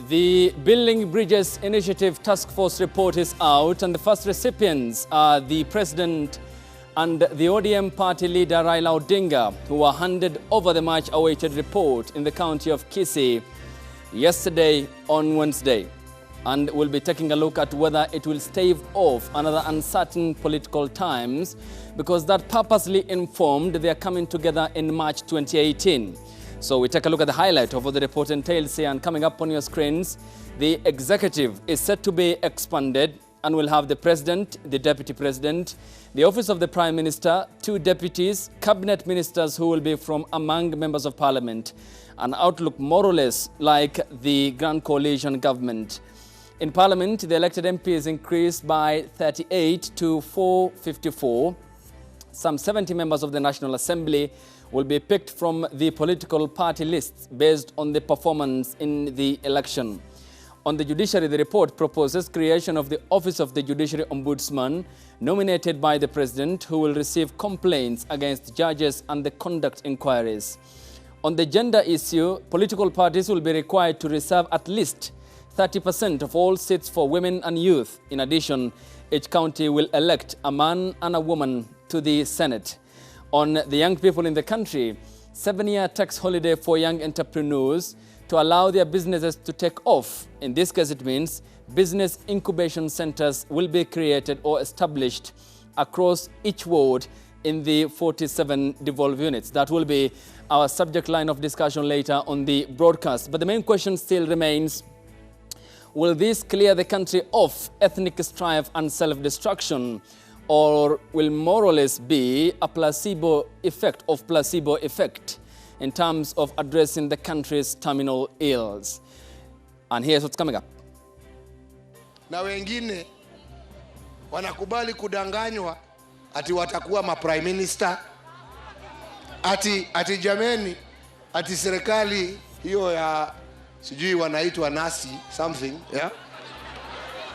The Building Bridges Initiative Task Force report is out, and the first recipients are the President and the ODM party leader Raila Odinga, who were handed over the much-awaited report in the county of Kisii yesterday on Wednesday. And we'll be taking a look at whether it will stave off another uncertain political times, because that purposely informed their coming together in March 2018. So we take a look at the highlight of what the report entails here, and coming up on your screens, the executive is set to be expanded and will have the President, the Deputy President, the Office of the Prime Minister, 2 deputies, cabinet ministers who will be from among members of Parliament, an outlook more or less like the Grand Coalition government. In Parliament, the elected MPs increased by 38 to 454. Some 70 members of the National Assembly will be picked from the political party lists based on the performance in the election. On the judiciary, the report proposes creation of the Office of the Judiciary Ombudsman, nominated by the President, who will receive complaints against judges and the conduct inquiries. On the gender issue, political parties will be required to reserve at least 30% of all seats for women and youth. In addition, each county will elect a man and a woman to the Senate. On the young people in the country, 7-year tax holiday for young entrepreneurs to allow their businesses to take off. In this case, it means business incubation centers will be created or established across each ward in the 47 devolved units. That will be our subject line of discussion later on the broadcast. But the main question still remains, will this clear the country of ethnic strife and self-destruction, or will more or less be a placebo effect in terms of addressing the country's terminal ills? And here's what's coming up. Na wengine wanakubali kudanganywa ati watakuwa ma prime minister, ati jameni, ati serikali hiyo ya sijui wanaitwa nasi something, yeah?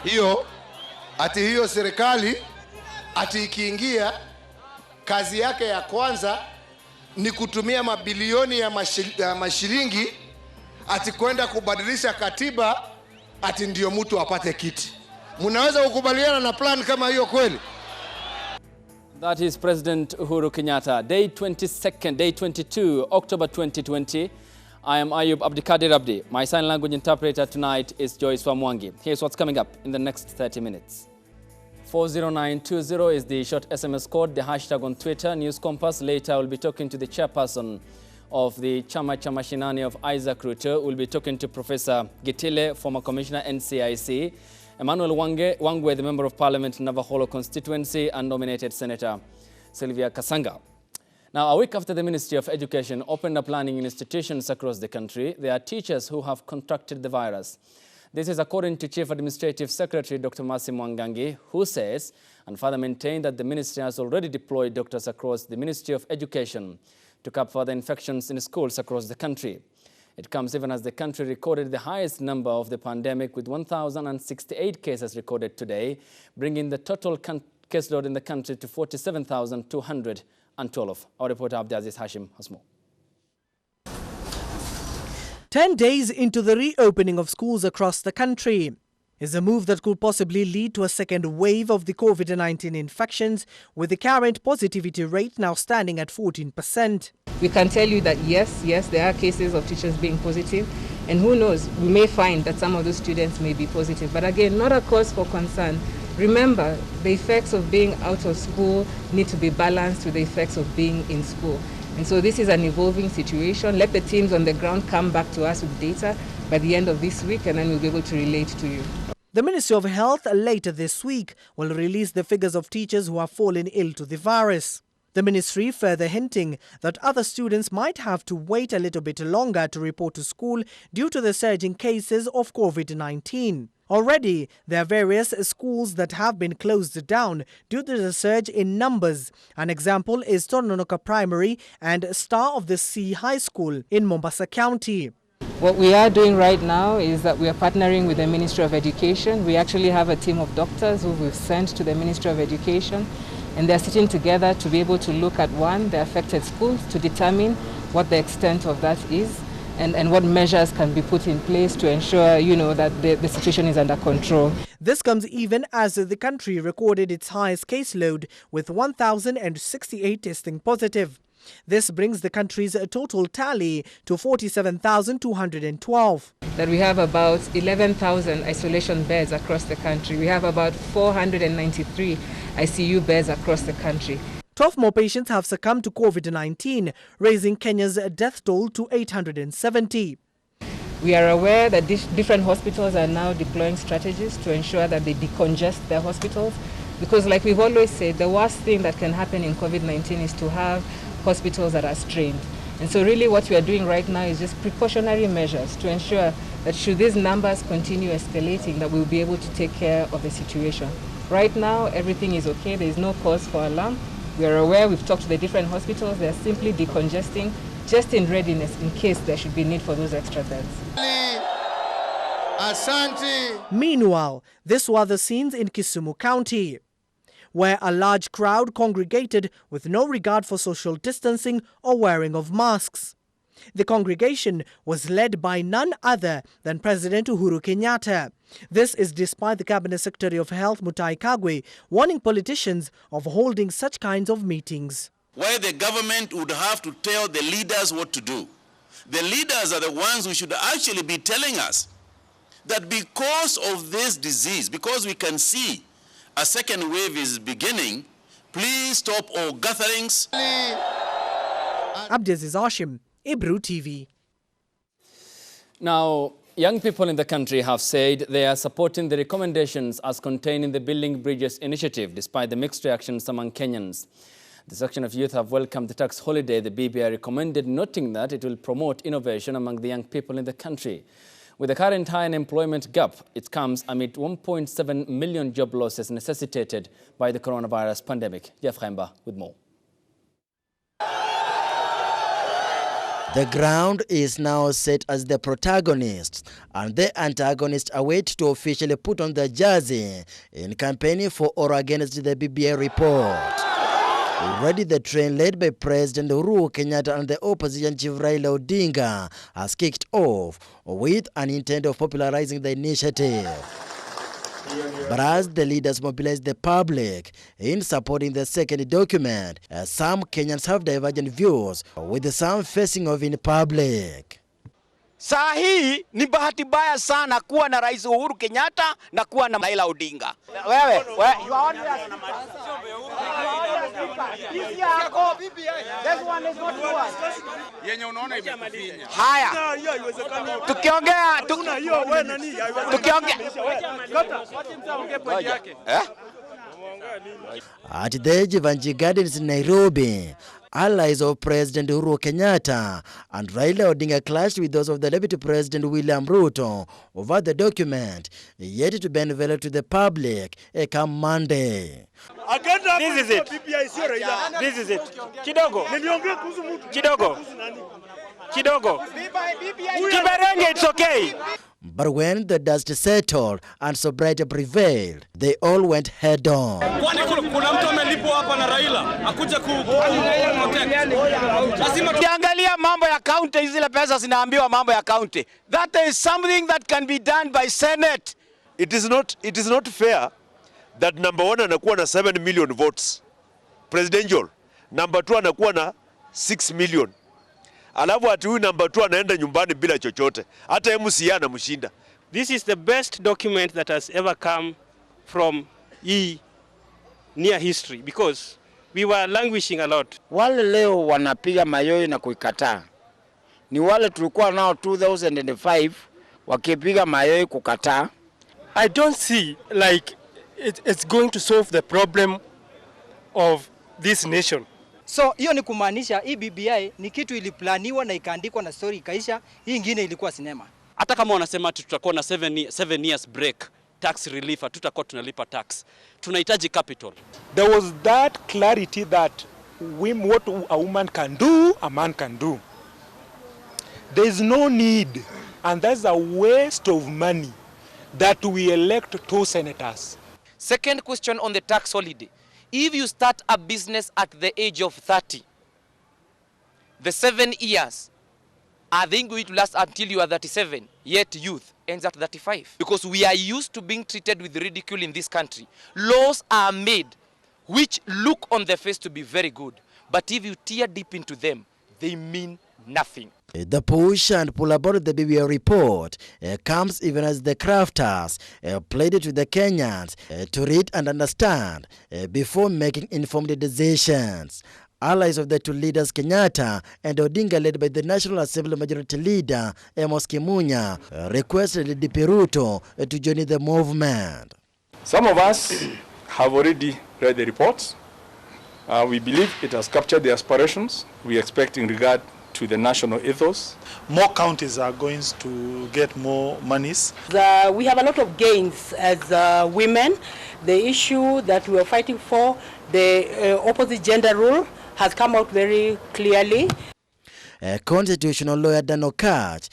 Hiyo serikali ati ikiingia kazi yake ya kwanza ni kutumia mabilioni ya mashilingi ati kwenda kubadilisha katiba ati ndio mtu apate kiti. Mnaweza kukubaliana na plan kama hiyo kweli? That is President Uhuru Kenyatta. Day 22, October 2020. I am Ayub Abdikadir Abdi. My sign language interpreter tonight is Joyce Wamwangi. Here's what's coming up in the next 30 minutes. 40920 is the short SMS code, the hashtag on Twitter, News Compass. Later, I will be talking to the chairperson of the Chama cha Mashinani of Isaac Ruto. We'll be talking to Professor Gitile, former Commissioner, NCIC, Emmanuel Wangwe, the Member of Parliament, Navaholo constituency, and nominated Senator Sylvia Kasanga. Now, a week after the Ministry of Education opened up learning institutions across the country, there are teachers who have contracted the virus. This is according to Chief Administrative Secretary Dr. Mercy Mwangangi, who says and further maintained that the ministry has already deployed doctors across the Ministry of Education to curb further infections in schools across the country. It comes even as the country recorded the highest number of the pandemic, with 1,068 cases recorded today, bringing the total caseload in the country to 47,212. Our reporter Abdikadir Hashim has more. 10 days into the reopening of schools across the country is a move that could possibly lead to a second wave of the COVID-19 infections, with the current positivity rate now standing at 14%. We can tell you that yes, there are cases of teachers being positive, and who knows, we may find that some of those students may be positive. But again, not a cause for concern. Remember, the effects of being out of school need to be balanced with the effects of being in school. And so this is an evolving situation. Let the teams on the ground come back to us with data by the end of this week, and then we'll be able to relate to you. The Ministry of Health later this week will release the figures of teachers who have fallen ill to the virus. The ministry further hinting that other students might have to wait a little bit longer to report to school due to the surge in cases of COVID-19. Already, there are various schools that have been closed down due to the surge in numbers. An example is Tononoka Primary and Star of the Sea High School in Mombasa County. What we are doing right now is that we are partnering with the Ministry of Education. We actually have a team of doctors who we've sent to the Ministry of Education, and they're sitting together to be able to look at, one, the affected schools to determine what the extent of that is, and what measures can be put in place to ensure, that the situation is under control. This comes even as the country recorded its highest caseload with 1,068 testing positive. This brings the country's total tally to 47,212. That we have about 11,000 isolation beds across the country. We have about 493 ICU beds across the country. 12 more patients have succumbed to COVID-19, raising Kenya's death toll to 870. We are aware that different hospitals are now deploying strategies to ensure that they decongest their hospitals, because like we've always said, the worst thing that can happen in COVID-19 is to have hospitals that are strained. And so really what we are doing right now is just precautionary measures to ensure that should these numbers continue escalating, that we'll be able to take care of the situation. Right now, everything is okay. There is no cause for alarm. We are aware, we've talked to the different hospitals. They're simply decongesting, just in readiness in case there should be need for those extra beds. Asante. Meanwhile, these were the scenes in Kisumu County, where a large crowd congregated with no regard for social distancing or wearing of masks. The congregation was led by none other than President Uhuru Kenyatta. This is despite the Cabinet Secretary of Health, Mutahi Kagwe, warning politicians of holding such kinds of meetings. Where the government would have to tell the leaders what to do. The leaders are the ones who should actually be telling us that because of this disease, because we can see a second wave is beginning, please stop all gatherings. Abdikadir, Ebru TV. Now, young people in the country have said they are supporting the recommendations as contained in the Building Bridges initiative, despite the mixed reactions among Kenyans. The section of youth have welcomed the tax holiday the BBI recommended, noting that it will promote innovation among the young people in the country. With the current high unemployment gap, it comes amid 1.7 million job losses necessitated by the coronavirus pandemic. Jeff Khaimba with more. The ground is now set as the protagonists, and the antagonists await to officially put on their jersey in campaigning for or against the BBI report. Already the train led by President Uhuru Kenyatta and the opposition chief Raila Odinga has kicked off with an intent of popularizing the initiative. But as the leaders mobilize the public in supporting the second document, some Kenyans have divergent views, with some facing off in public. Saa hii ni bahati baya sana kuwa na Rais Uhuru Kenyatta na kuwa na Raila Odinga. Wewe, yenye unaona imekufinya. Haya. Tukiongea At the Jivanji Gardens in Nairobi, allies of President Uhuru Kenyatta and Raila Odinga clashed with those of the Deputy President William Ruto over the document yet to be unveiled to the public come Monday. This is it. This is it. Kidogo. Kiberenge, it's okay. But when the dust settled and sobriety prevailed, they all went head on. Ukiangalia mambo ya county, zile pesa zinaambiwa mambo ya county. That is something that can be done by Senate. It is not fair that number 1 anakuwa na 7 million votes presidential, number 2 anakuwa na 6 million. Alafu ati huyu number 2 anaenda nyumbani bila chochote. Hata MCA anamshinda. This is the best document that has ever come from near history, because we were languishing a lot. Wale leo wanapiga mayowe na kuikataa ni wale tulikuwa nao 2005 wakipiga mayowe kukataa. I don't see like it's going to solve the problem of this nation. So hiyo ni kumaanisha hii BBI ni kitu iliplaniwa na ikaandikwa na story ikaisha, hii ingine ilikuwa sinema. Hata kama wanasema tutakuwa na 7 years break, tax relief, tutakuwa tunalipa tax. Tunahitaji capital. There was that clarity that what a woman can do, a man can do. There is no need, and that's a waste of money that we elect 2 senators. Second question on the tax holiday. If you start a business at the age of 30, the 7 years Are they going to last until you are 37, yet youth ends at 35? Because we are used to being treated with ridicule in this country. Laws are made which look on the face to be very good, but if you tear deep into them, they mean nothing. The push and pull about the BBI report comes even as the crafters pleaded to the Kenyans to read and understand before making informed decisions. Allies of the two leaders, Kenyatta and Odinga, led by the National Assembly Majority Leader, Amos Kimunya, requested DP Ruto to join the movement. Some of us have already read the reports. We believe it has captured the aspirations we expect in regard to the national ethos. More counties are going to get more monies. We have a lot of gains as women. The issue that we are fighting for, the opposite gender rule, has come out very clearly. Constitutional lawyer Dan Okach,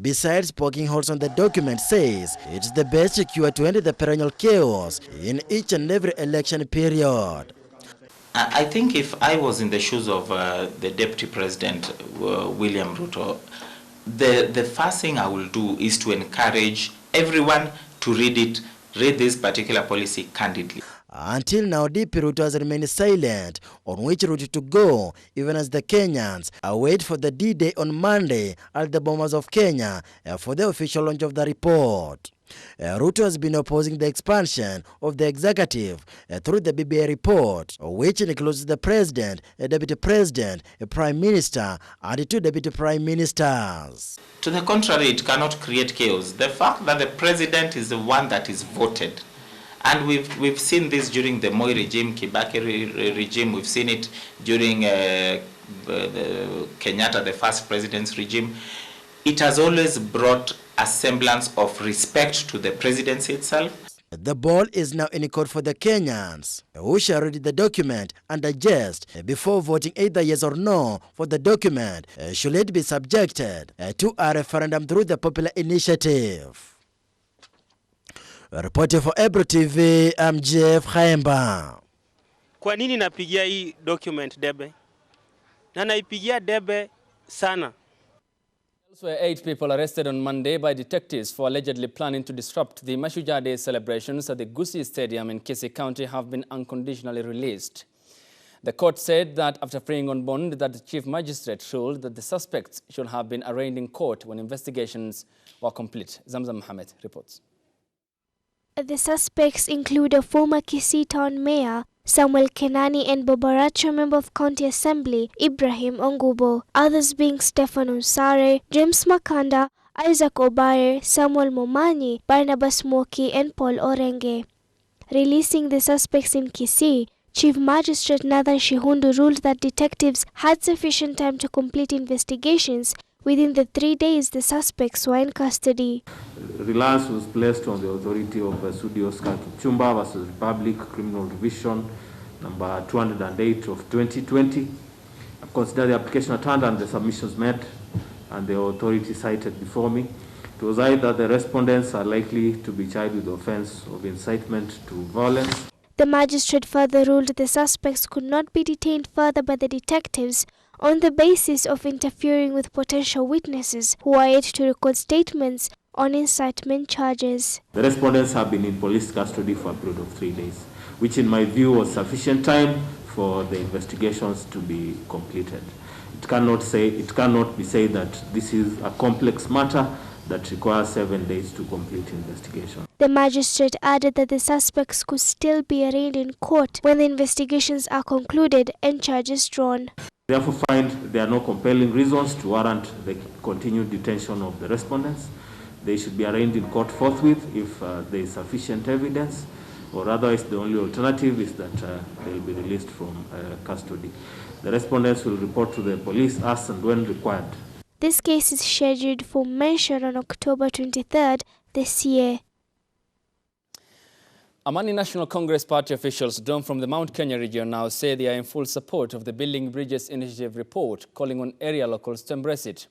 besides poking holes on the document, says it's the best cure to end the perennial chaos in each and every election period. I think if I was in the shoes of the Deputy President, William Ruto, the first thing I will do is to encourage everyone to read this particular policy candidly. Until now, DP Ruto has remained silent on which route to go, even as the Kenyans await for the D-Day on Monday at the Bomas of Kenya for the official launch of the report. Ruto has been opposing the expansion of the executive through the BBI report, which includes the president, a deputy president, a prime minister, and two deputy prime ministers. To the contrary, it cannot create chaos. The fact that the president is the one that is voted, and we've seen this during the Moi regime, Kibaki regime, we've seen it during the Kenyatta, the first president's regime. It has always brought a semblance of respect to the presidency itself. The ball is now in court for the Kenyans, who shall read the document and digest before voting either yes or no for the document, should it be subjected to a referendum through the popular initiative. Reporting for Ebru TV, I'm Jeff Khaemba. Kwa nini napigia hii document debe? Na naipigia debe sana. Elsewhere, 8 people arrested on Monday by detectives for allegedly planning to disrupt the Mashujaa Day celebrations at the Kisii Stadium in Kisii County have been unconditionally released. The court said that after freeing on bond, that the chief magistrate ruled that the suspects should have been arraigned in court when investigations were complete. Zamzam Mohammed reports. The suspects include a former Kisii town mayor, Samuel Kenani, and Bobaracho member of County Assembly, Ibrahim Ongubo. Others being Stephen Unsare, James Makanda, Isaac Obare, Samuel Momanyi, Barnabas Moki, and Paul Orenge. Releasing the suspects in Kisii, Chief Magistrate Nathan Shihundu ruled that detectives had sufficient time to complete investigations within the 3 days the suspects were in custody. Reliance was placed on the authority of Sudi Oscar Kipchumba versus Republic Criminal Division number 208 of 2020. I consider the application returned and the submissions made and the authority cited before me. It was either the respondents are likely to be charged with the offense of incitement to violence. The magistrate further ruled the suspects could not be detained further by the detectives on the basis of interfering with potential witnesses who are yet to record statements on incitement charges. The respondents have been in police custody for a period of 3 days, which in my view was sufficient time for the investigations to be completed. It cannot be said that this is a complex matter that requires 7 days to complete investigation. The magistrate added that the suspects could still be arraigned in court when the investigations are concluded and charges drawn. Therefore, find there are no compelling reasons to warrant the continued detention of the respondents. They should be arraigned in court forthwith if there is sufficient evidence, or otherwise the only alternative is that they will be released from custody. The respondents will report to the police as and when required. This case is scheduled for mention on October 23rd this year. Amani National Congress Party officials drawn from the Mount Kenya region now say they are in full support of the Building Bridges Initiative report, calling on area locals to embrace it.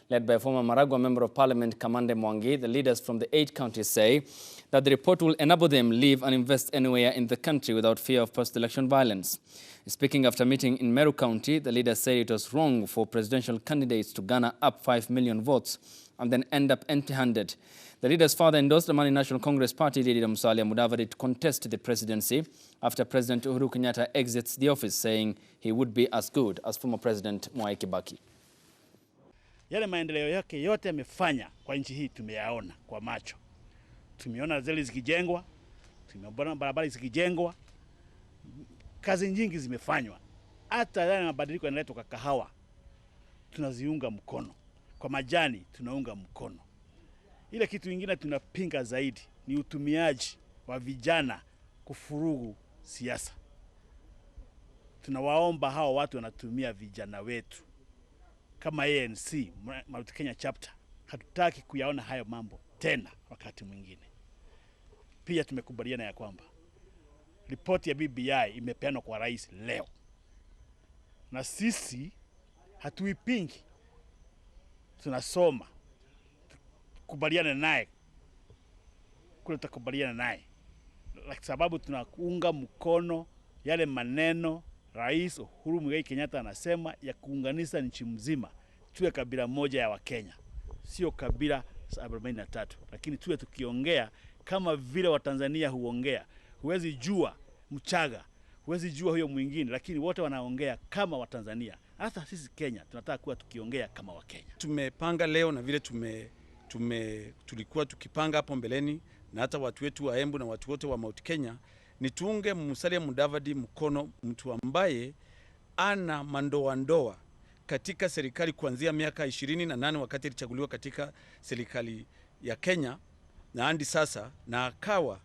led by former Maragua Member of Parliament Kamande Mwangi. The leaders from the 8 counties say that the report will enable them live and invest anywhere in the country without fear of post-election violence. Speaking after a meeting in Meru County, the leaders said it was wrong for presidential candidates to garner up 5 million votes and then end up empty-handed. The leaders further endorsed the Mani National Congress Party leader Musalia Mudavadi to contest the presidency after President Uhuru Kenyatta exits the office, saying he would be as good as former President Mwai Kibaki. Yale maendeleo yake yote amefanya kwa nchi hii tumeyaona kwa macho. Tumeona zeli zikijengwa, tumeona barabara zikijengwa, kazi nyingi zimefanywa. Hata yale mabadiliko yanaletwa kwa kahawa tunaziunga mkono, kwa majani tunaunga mkono. Ile kitu kingine tunapinga zaidi ni utumiaji wa vijana kufurugu siasa. Tunawaomba hao watu wanatumia vijana wetu kama ANC Mount Kenya chapter. Hatutaki kuyaona hayo mambo tena wakati mwingine. Pia tumekubaliana ya kwamba ripoti ya BBI imepeanwa kwa rais leo. Na sisi hatuipingi. Tunasoma. Kubaliana naye. Kule tutakubaliana naye. Kwa sababu tunaunga mkono yale maneno Rais Uhuru Muigai Kenyatta anasema ya kuunganisha nchi mzima. Tuwe kabila moja ya Wakenya. Sio kabila 43. Lakini tuwe tukiongea kama vile Watanzania huongea. Huwezi jua Mchaga, huwezi jua huyo mwingine, lakini wote wanaongea kama Watanzania. Hata sisi Kenya tunataka kuwa tukiongea kama Wakenya. Tumepanga leo na vile tulikuwa tukipanga hapo mbeleni na hata watu wetu wa Embu na watu wote wa Mount Kenya ni tuunge Musalia Mudavadi mkono, mtu ambaye ana mandoa katika serikali kuanzia miaka 28 wakati alichaguliwa katika serikali ya Kenya na hadi sasa, na akawa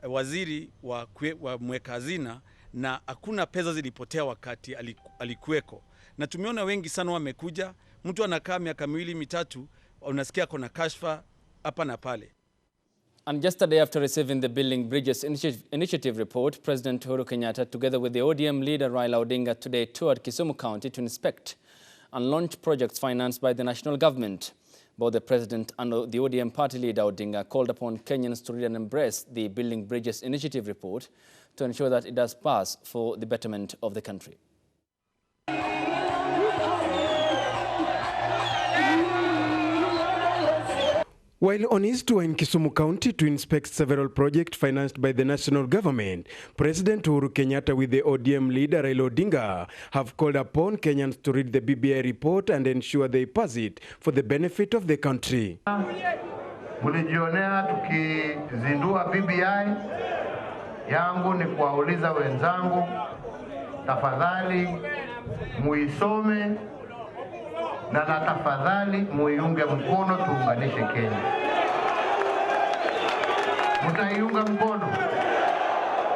waziri wa mweka hazina na hakuna pesa zilipotea wakati alikuweko. Na tumeona wengi sana wamekuja, mtu anakaa miaka 2-3 unasikia kuna kashfa hapa na pale. And yesterday, after receiving the Building Bridges Initiative report, President Uhuru Kenyatta, together with the ODM leader Raila Odinga, today toured Kisumu County to inspect and launch projects financed by the national government. Both the President and the ODM party leader Odinga called upon Kenyans to read and embrace the Building Bridges Initiative report to ensure that it does pass for the betterment of the country. While on his tour in Kisumu County to inspect several projects financed by the national government, President Uhuru Kenyatta with the ODM leader Raila Odinga have called upon Kenyans to read the BBI report and ensure they pass it for the benefit of the country. Mulijionea tukizindua BBI, yangu ni kuwauliza wenzangu, tafadhali muisome na tafadhali muiunge mkono, tuunganishe Kenya. Mutaiunga mkono?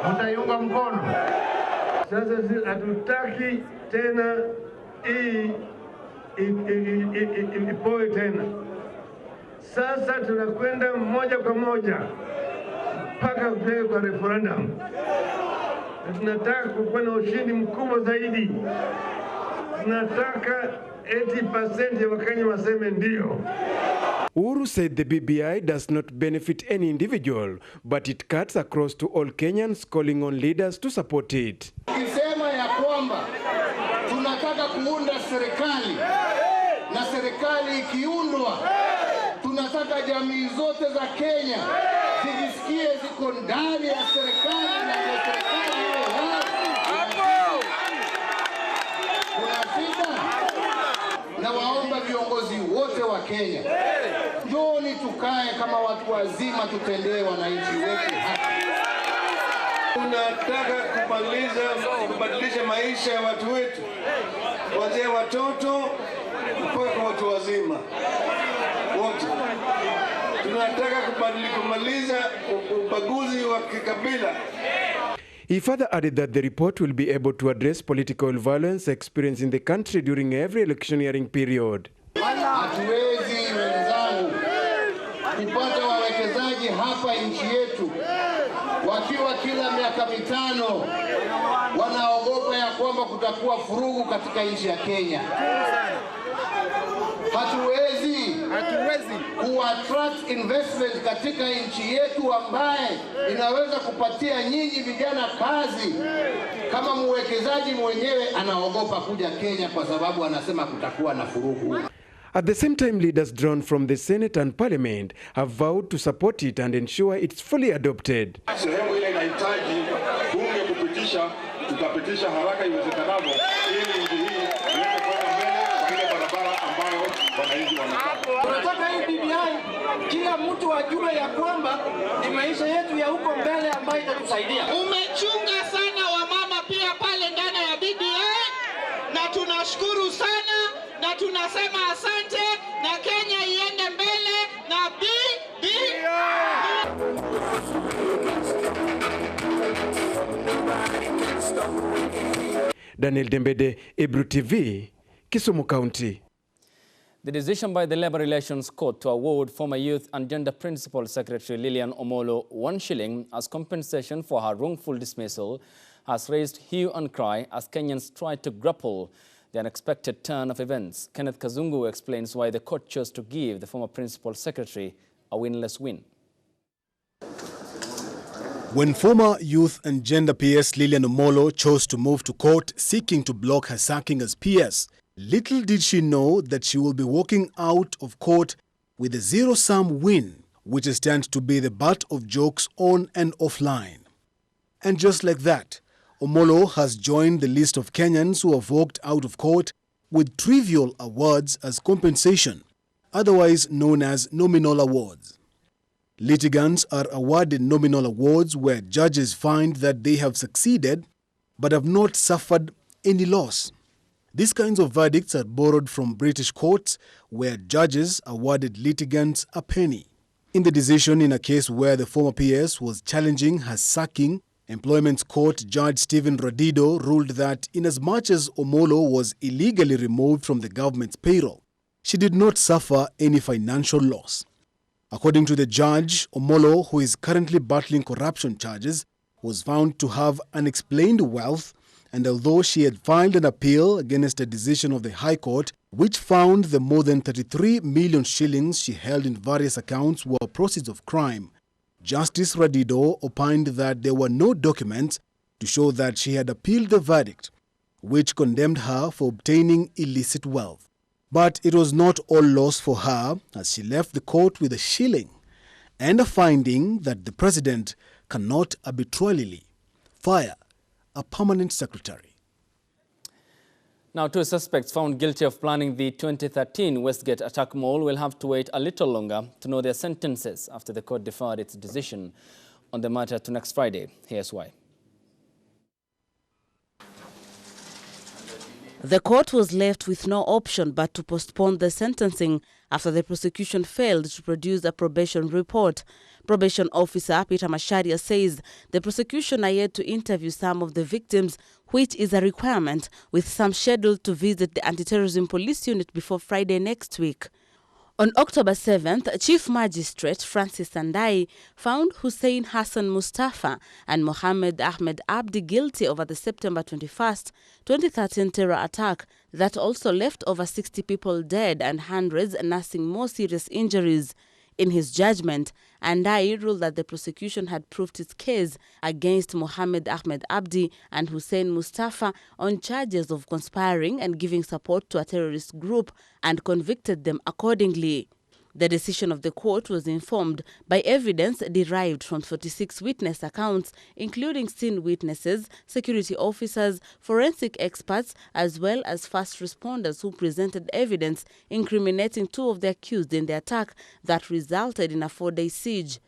Mutaiunga mkono? Sasa hatutaki tena ipoe tena. Sasa tunakwenda moja kwa moja mpaka kwa referendum. Tunataka kuwa na ushindi mkubwa zaidi. Tunataka 80% ya Wakenya waseme ndio. Uhuru said the BBI does not benefit any individual, but it cuts across to all Kenyans, calling on leaders to support it. Kisema ya kwamba tunataka kuunda serikali, na serikali ikiundwa, tunataka jamii zote za Kenya zijisikie ziko ndani ya serikali na serikali iwe hapo. Kuna shida? Na waomba viongozi wote wa Kenya, njooni tukae kama watu wazima, tutendee wananchi wetu haki. Tunataka kubadilisha maisha ya watu wetu, kuanzia watoto mpaka watu wazima wote. Tunataka kumaliza ubaguzi wa kikabila. He further added that the report will be able to address political violence experienced in the country during every electioneering period. Hatuwezi wenzangu kupata wawekezaji hapa nchi yetu wakiwa kila miaka 5 wanaogopa ya kwamba kutakuwa furugu katika nchi ya Kenya. Hatuwezi kuattract investment katika nchi yetu ambaye inaweza kupatia nyinyi vijana kazi. Kama mwekezaji mwenyewe anaogopa kuja Kenya kwa sababu anasema kutakuwa na furugu. At the same time, leaders drawn from the Senate and Parliament have vowed to support it and ensure it's fully adopted. Sehemu ile inahitaji bunge kupitisha, tutapitisha haraka iwezekanavyo ili nchi hii iweze kwenda mbele kwa ile barabara ambayo wananchi wanataka. Tunataka hii BBI kila mtu ajue ya kwamba ni maisha yetu ya huko mbele ambayo itatusaidia. Umechunga sana wamama pia pale ndani ya BBI na tunashukuru sana na tunasema asante na Kenya iende mbele na BBI. Daniel Dembede, Ebru TV, Kisumu County. The decision by the Labour Relations Court to award former Youth and Gender Principal Secretary Lilian Omolo 1 shilling as compensation for her wrongful dismissal has raised hue and cry as Kenyans try to grapple the unexpected turn of events. Kenneth Kazungu explains why the court chose to give the former Principal Secretary a winless win. When former Youth and Gender PS Lilian Omolo chose to move to court seeking to block her sacking as PS, little did she know that she will be walking out of court with a zero-sum win, which is turned to be the butt of jokes on and offline. And just like that, Omolo has joined the list of Kenyans who have walked out of court with trivial awards as compensation, otherwise known as nominal awards. Litigants are awarded nominal awards where judges find that they have succeeded but have not suffered any loss. These kinds of verdicts are borrowed from British courts where judges awarded litigants a penny. In the decision in a case where the former PS was challenging her sacking, Employment Court Judge Stephen Radido ruled that inasmuch as Omolo was illegally removed from the government's payroll, she did not suffer any financial loss. According to the judge, Omolo, who is currently battling corruption charges, was found to have unexplained wealth, and although she had filed an appeal against a decision of the High Court, which found the more than 33 million shillings she held in various accounts were proceeds of crime, Justice Radido opined that there were no documents to show that she had appealed the verdict, which condemned her for obtaining illicit wealth. But it was not all loss for her, as she left the court with a shilling and a finding that the president cannot arbitrarily fire a permanent secretary. Now, 2 suspects found guilty of planning the 2013 Westgate attack mall will have to wait a little longer to know their sentences after the court deferred its decision on the matter to next Friday. Here's why. The court was left with no option but to postpone the sentencing after the prosecution failed to produce a probation report. Probation officer Peter Masharia says the prosecution are yet to interview some of the victims, which is a requirement, with some scheduled to visit the anti-terrorism police unit before Friday next week. On October 7th, Chief Magistrate Francis Sandai found Hussein Hassan Mustafa and Mohammed Ahmed Abdi guilty over the September 21st, 2013 terror attack that also left over 60 people dead and hundreds nursing more serious injuries. In his judgment, Andai ruled that the prosecution had proved its case against Mohammed Ahmed Abdi and Hussein Mustafa on charges of conspiring and giving support to a terrorist group and convicted them accordingly. The decision of the court was informed by evidence derived from 46 witness accounts, including scene witnesses, security officers, forensic experts, as well as first responders who presented evidence incriminating 2 of the accused in the attack that resulted in a 4-day siege.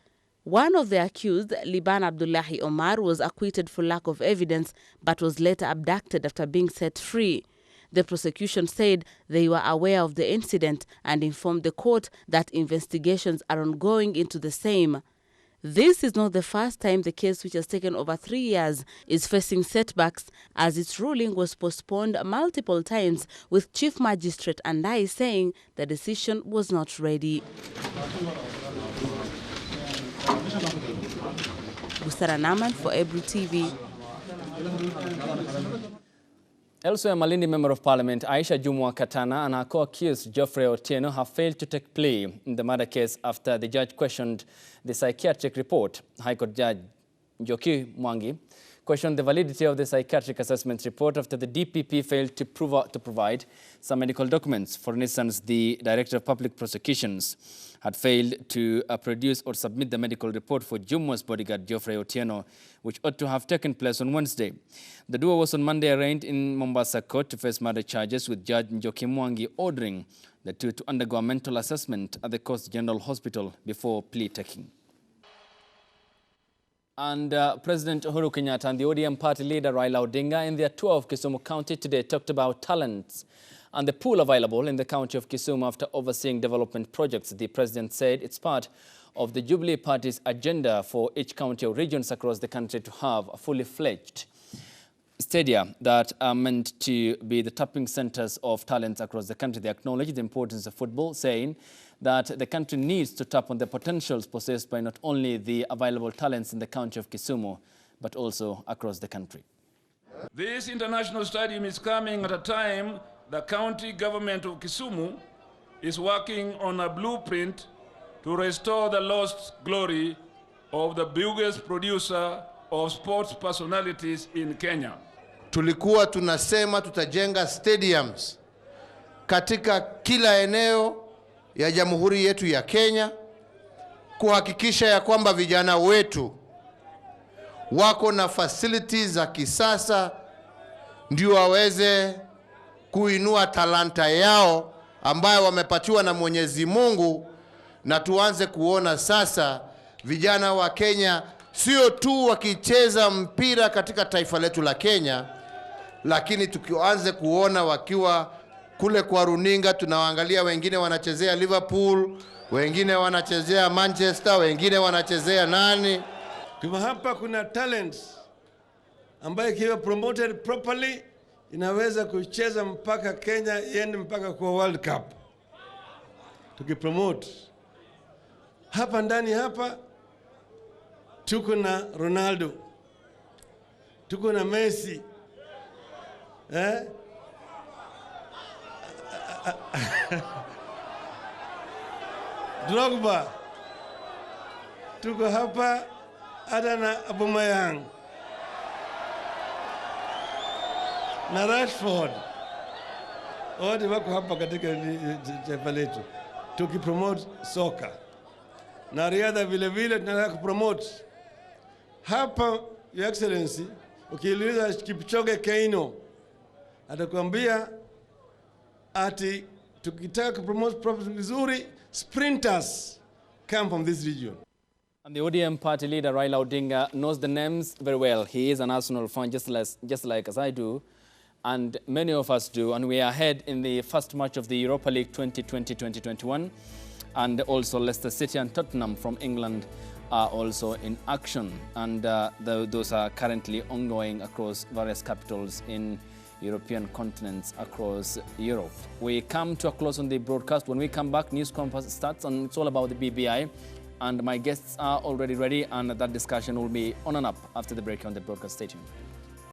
One of the accused, Liban Abdullahi Omar, was acquitted for lack of evidence but was later abducted after being set free. The prosecution said they were aware of the incident and informed the court that investigations are ongoing into the same. This is not the first time the case, which has taken over 3 years, is facing setbacks, as its ruling was postponed multiple times, with Chief Magistrate Andai saying the decision was not ready. Busara Naman for Ebru TV. Elsewhere, Malindi Member of Parliament Aisha Jumwa Katana and her co-accused Geoffrey Otieno have failed to take plea in the murder case after the judge questioned the psychiatric report. High Court Judge Njoki Mwangi questioned the validity of the psychiatric assessment report after the DPP failed to provide some medical documents. For instance, the Director of Public Prosecutions had failed to produce or submit the medical report for Jumwa's bodyguard Geoffrey Otieno, which ought to have taken place on Wednesday. The duo was on Monday arraigned in Mombasa Court to face murder charges, with Judge Njoki Mwangi ordering the two to undergo a mental assessment at the Coast General Hospital before plea taking. And President Uhuru Kenyatta and the ODM party leader Raila Odinga in their tour of Kisumu County today talked about talents and the pool available in the county of Kisumu after overseeing development projects. The president said it's part of the Jubilee Party's agenda for each county or regions across the country to have a fully fledged stadia that are meant to be the tapping centers of talents across the country. They acknowledge the importance of football, saying that the country needs to tap on the potentials possessed by not only the available talents in the county of Kisumu, but also across the country. This international stadium is coming at a time the county government of Kisumu is working on a blueprint to restore the lost glory of the biggest producer of sports personalities in Kenya. Tulikuwa tunasema tutajenga stadiums katika kila eneo ya jamhuri yetu ya Kenya, kuhakikisha ya kwamba vijana wetu wako na facilities za kisasa ndio waweze kuinua talanta yao ambayo wamepatiwa na Mwenyezi Mungu, na tuanze kuona sasa vijana wa Kenya sio tu wakicheza mpira katika taifa letu la Kenya, lakini tukianze kuona wakiwa kule kwa runinga. Tunawaangalia wengine wanachezea Liverpool, wengine wanachezea Manchester, wengine wanachezea nani. Kwa hapa kuna talents ambayo ikiwa promoted properly inaweza kucheza mpaka Kenya iende mpaka kwa World Cup. Tukipromote hapa ndani hapa tuko na Ronaldo, tuko na Messi, Drogba, tuko hapa hata na Aubameyang na Rashford. Wote wako hapa katika taifa letu tukipromote soka na riadha vile vile. Tunataka kupromote hapa, Your Excellency. Ukiuliza Kipchoge Keino atakwambia ati tukitaka kupromote profit vizuri, sprinters come from this region. And the ODM party leader Raila Odinga knows the names very well. He is an Arsenal fan just like as I do, and many of us do. And we are ahead in the first match of the Europa League 2020-2021. And also Leicester City and Tottenham from England are also in action. And those are currently ongoing across various capitals in European continents across Europe. We come to a close on the broadcast. When we come back, News Compass starts, and it's all about the BBI. And my guests are already ready, and that discussion will be on and up after the break on the broadcast station.